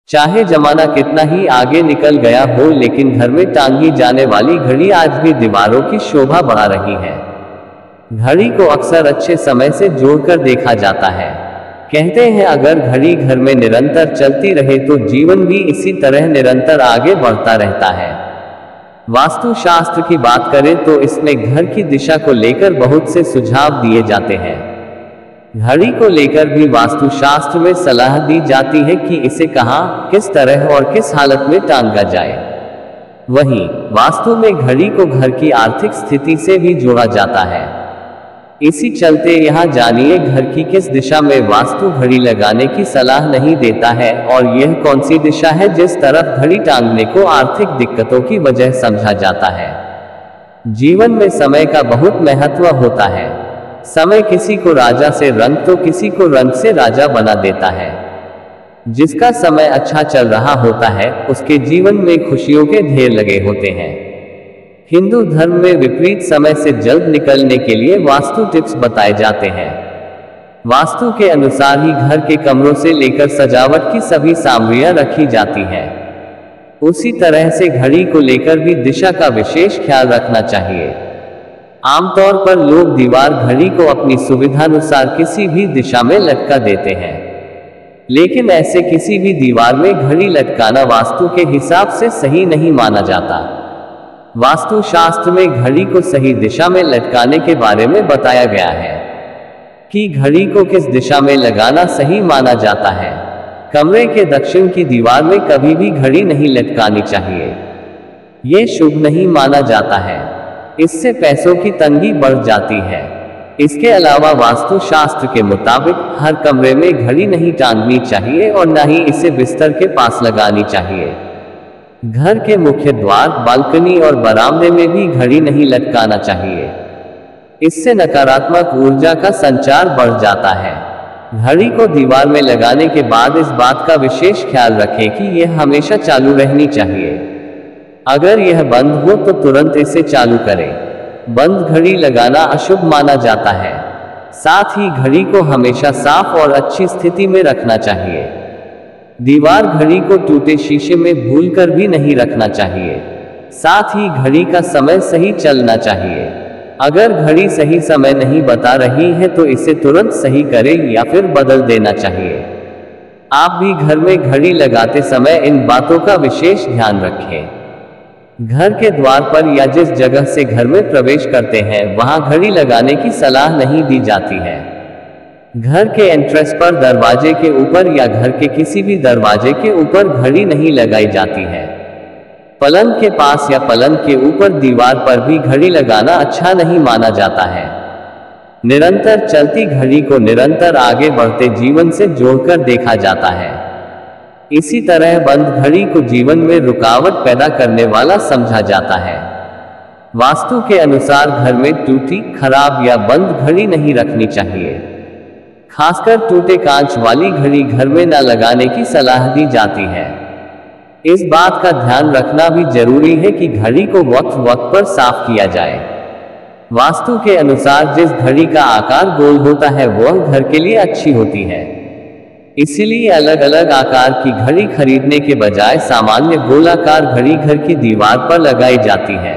चाहे जमाना कितना ही आगे निकल गया हो, लेकिन घर में टांगी जाने वाली घड़ी आज भी दीवारों की शोभा बढ़ा रही है। घड़ी को अक्सर अच्छे समय से जोड़कर देखा जाता है। कहते हैं अगर घड़ी घर में निरंतर चलती रहे तो जीवन भी इसी तरह निरंतर आगे बढ़ता रहता है। वास्तु शास्त्र की बात करें तो इसमें घर की दिशा को लेकर बहुत से सुझाव दिए जाते हैं। घड़ी को लेकर भी वास्तु शास्त्र में सलाह दी जाती है कि इसे कहाँ, किस तरह और किस हालत में टांगा जाए। वहीं वास्तु में घड़ी को घर की आर्थिक स्थिति से भी जोड़ा जाता है। इसी चलते यहाँ जानिए घर की किस दिशा में वास्तु घड़ी लगाने की सलाह नहीं देता है और यह कौन सी दिशा है जिस तरफ घड़ी टांगने को आर्थिक दिक्कतों की वजह समझा जाता है। जीवन में समय का बहुत महत्व होता है। समय किसी को राजा से रंक तो किसी को रंक से राजा बना देता है। जिसका समय अच्छा चल रहा होता है उसके जीवन में खुशियों के ढेर लगे होते हैं। हिंदू धर्म में विपरीत समय से जल्द निकलने के लिए वास्तु टिप्स बताए जाते हैं। वास्तु के अनुसार ही घर के कमरों से लेकर सजावट की सभी सामग्रियां रखी जाती हैं। उसी तरह से घड़ी को लेकर भी दिशा का विशेष ख्याल रखना चाहिए। आमतौर पर लोग दीवार घड़ी को अपनी सुविधानुसार किसी भी दिशा में लटका देते हैं, लेकिन ऐसे किसी भी दीवार में घड़ी लटकाना वास्तु के हिसाब से सही नहीं माना जाता। वास्तु शास्त्र में घड़ी को सही दिशा में लटकाने के बारे में बताया गया है कि घड़ी को किस दिशा में लगाना सही माना जाता है। कमरे के दक्षिण की दीवार में कभी भी घड़ी नहीं लटकानी चाहिए। ये शुभ नहीं माना जाता है। इससे पैसों की तंगी बढ़ जाती है। इसके अलावा वास्तु शास्त्र के मुताबिक हर कमरे में घड़ी नहीं टांगनी चाहिए और न ही इसे बिस्तर के पास लगानी चाहिए। घर के मुख्य द्वार, बालकनी और बरामदे में भी घड़ी नहीं लटकाना चाहिए। इससे नकारात्मक ऊर्जा का संचार बढ़ जाता है। घड़ी को दीवार में लगाने के बाद इस बात का विशेष ख्याल रखें कि यह हमेशा चालू रहनी चाहिए। अगर यह बंद हो तो तुरंत इसे चालू करें। बंद घड़ी लगाना अशुभ माना जाता है। साथ ही घड़ी को हमेशा साफ और अच्छी स्थिति में रखना चाहिए। दीवार घड़ी को टूटे शीशे में भूलकर भी नहीं रखना चाहिए। साथ ही घड़ी का समय सही चलना चाहिए। अगर घड़ी सही समय नहीं बता रही है तो इसे तुरंत सही करें या फिर बदल देना चाहिए। आप भी घर में घड़ी लगाते समय इन बातों का विशेष ध्यान रखें। घर के द्वार पर या जिस जगह से घर में प्रवेश करते हैं वहां घड़ी लगाने की सलाह नहीं दी जाती है। घर के एंट्रेंस पर दरवाजे के ऊपर या घर के किसी भी दरवाजे के ऊपर घड़ी नहीं लगाई जाती है। पलंग के पास या पलंग के ऊपर दीवार पर भी घड़ी लगाना अच्छा नहीं माना जाता है। निरंतर चलती घड़ी को निरंतर आगे बढ़ते जीवन से जोड़कर देखा जाता है। इसी तरह बंद घड़ी को जीवन में रुकावट पैदा करने वाला समझा जाता है। वास्तु के अनुसार घर में टूटी, खराब या बंद घड़ी नहीं रखनी चाहिए। खासकर टूटे कांच वाली घड़ी घर में न लगाने की सलाह दी जाती है। इस बात का ध्यान रखना भी जरूरी है कि घड़ी को वक्त वक्त पर साफ किया जाए। वास्तु के अनुसार जिस घड़ी का आकार गोल होता है वह घर के लिए अच्छी होती है। इसीलिए अलग अलग आकार की घड़ी खरीदने के बजाय सामान्य गोलाकार घड़ी घर की दीवार पर लगाई जाती है।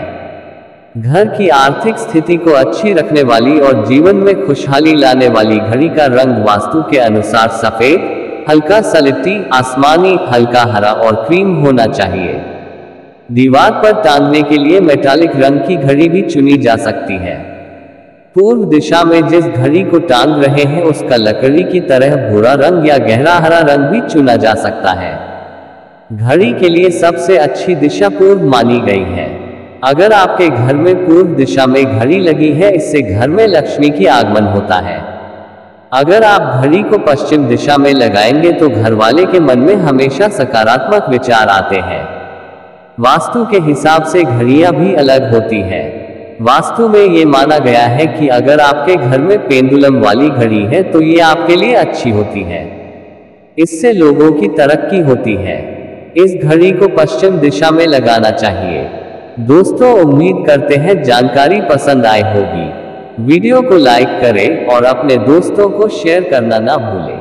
घर की आर्थिक स्थिति को अच्छी रखने वाली और जीवन में खुशहाली लाने वाली घड़ी का रंग वास्तु के अनुसार सफेद, हल्का सलेटी, आसमानी, हल्का हरा और क्रीम होना चाहिए। दीवार पर टांगने के लिए मेटालिक रंग की घड़ी भी चुनी जा सकती है। पूर्व दिशा में जिस घड़ी को टांग रहे हैं उसका लकड़ी की तरह भूरा रंग या गहरा हरा रंग भी चुना जा सकता है। घड़ी के लिए सबसे अच्छी दिशा पूर्व मानी गई है। अगर आपके घर में पूर्व दिशा में घड़ी लगी है इससे घर में लक्ष्मी की आगमन होता है। अगर आप घड़ी को पश्चिम दिशा में लगाएंगे तो घर वाले के मन में हमेशा सकारात्मक विचार आते हैं। वास्तु के हिसाब से घड़ियां भी अलग होती हैं। वास्तु में ये माना गया है कि अगर आपके घर में पेंडुलम वाली घड़ी है तो ये आपके लिए अच्छी होती है। इससे लोगों की तरक्की होती है। इस घड़ी को पश्चिम दिशा में लगाना चाहिए। दोस्तों, उम्मीद करते हैं जानकारी पसंद आई होगी। वीडियो को लाइक करें और अपने दोस्तों को शेयर करना ना भूलें।